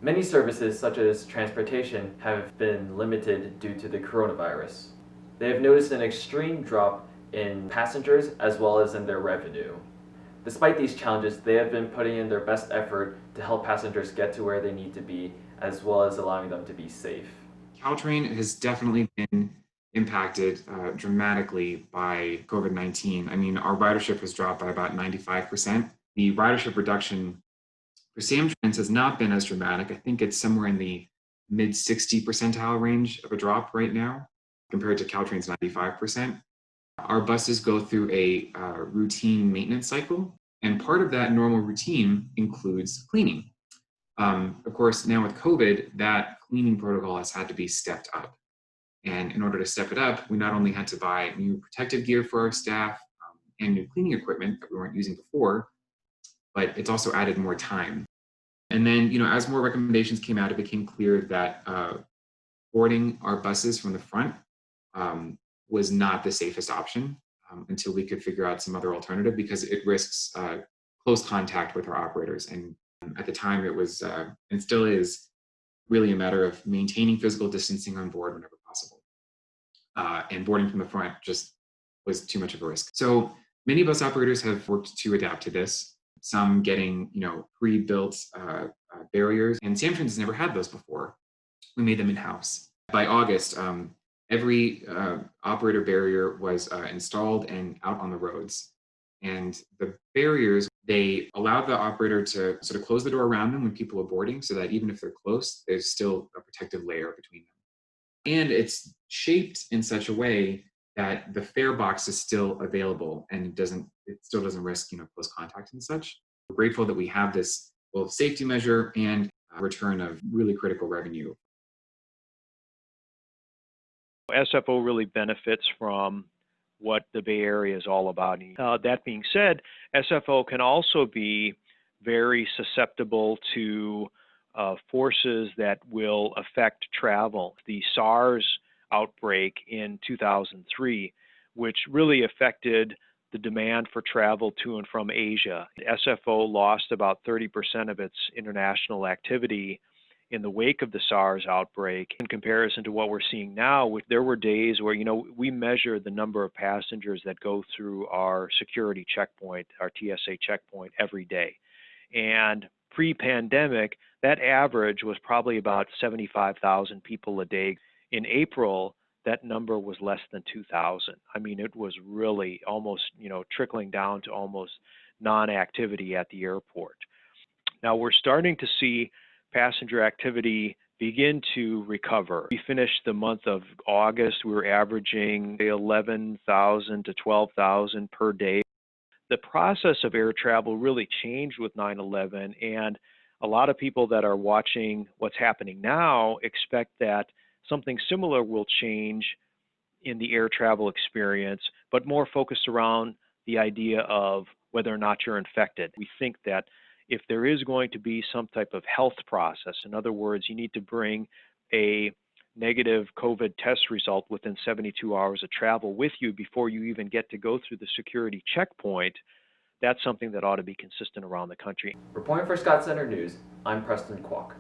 Many services, such as transportation, have been limited due to the coronavirus. They have noticed an extreme drop in passengers as well as in their revenue. Despite these challenges, they have been putting in their best effort to help passengers get to where they need to be, as well as allowing them to be safe. Caltrain has definitely been impacted dramatically by COVID-19. I mean, our ridership has dropped by about 95%. The ridership reduction for SamTrans has not been as dramatic. I think it's somewhere in the mid 60 percentile range of a drop right now, compared to Caltrain's 95%. Our buses go through a routine maintenance cycle, and part of that normal routine includes cleaning. Of course, now with COVID, that cleaning protocol has had to be stepped up. And in order to step it up, we not only had to buy new protective gear for our staff and new cleaning equipment that we weren't using before, but it's also added more time. And then, as more recommendations came out, it became clear that boarding our buses from the front was not the safest option until we could figure out some other alternative, because it risks close contact with our operators. And at the time, it was, and still is, really a matter of maintaining physical distancing on board whenever possible. And boarding from the front just was too much of a risk. So many bus operators have worked to adapt to this, some getting, pre-built barriers, and SamTrans has never had those before. We made them in-house. By August, every operator barrier was installed and out on the roads. And the barriers, they allowed the operator to sort of close the door around them when people are boarding, so that even if they're close, there's still a protective layer between them. And it's shaped in such a way that the fare box is still available and it still doesn't risk, close contact and such. We're grateful that we have this both safety measure and return of really critical revenue. SFO really benefits from what the Bay Area is all about. That being said, SFO can also be very susceptible to forces that will affect travel. The SARS outbreak in 2003, which really affected the demand for travel to and from Asia. SFO lost about 30% of its international activity in the wake of the SARS outbreak. In comparison to what we're seeing now, there were days where, we measure the number of passengers that go through our security checkpoint, our TSA checkpoint, every day. And pre-pandemic, that average was probably about 75,000 people a day. In April, that number was less than 2,000. I mean, it was really almost, trickling down to almost non-activity at the airport. Now we're starting to see passenger activity begin to recover. We finished the month of August, we were averaging 11,000 to 12,000 per day. The process of air travel really changed with 9/11, and a lot of people that are watching what's happening now expect that something similar will change in the air travel experience, but more focused around the idea of whether or not you're infected. We think that if there is going to be some type of health process, in other words, you need to bring a negative COVID test result within 72 hours of travel with you before you even get to go through the security checkpoint, that's something that ought to be consistent around the country. Reporting for ScotCenter News, I'm Preston Kwok.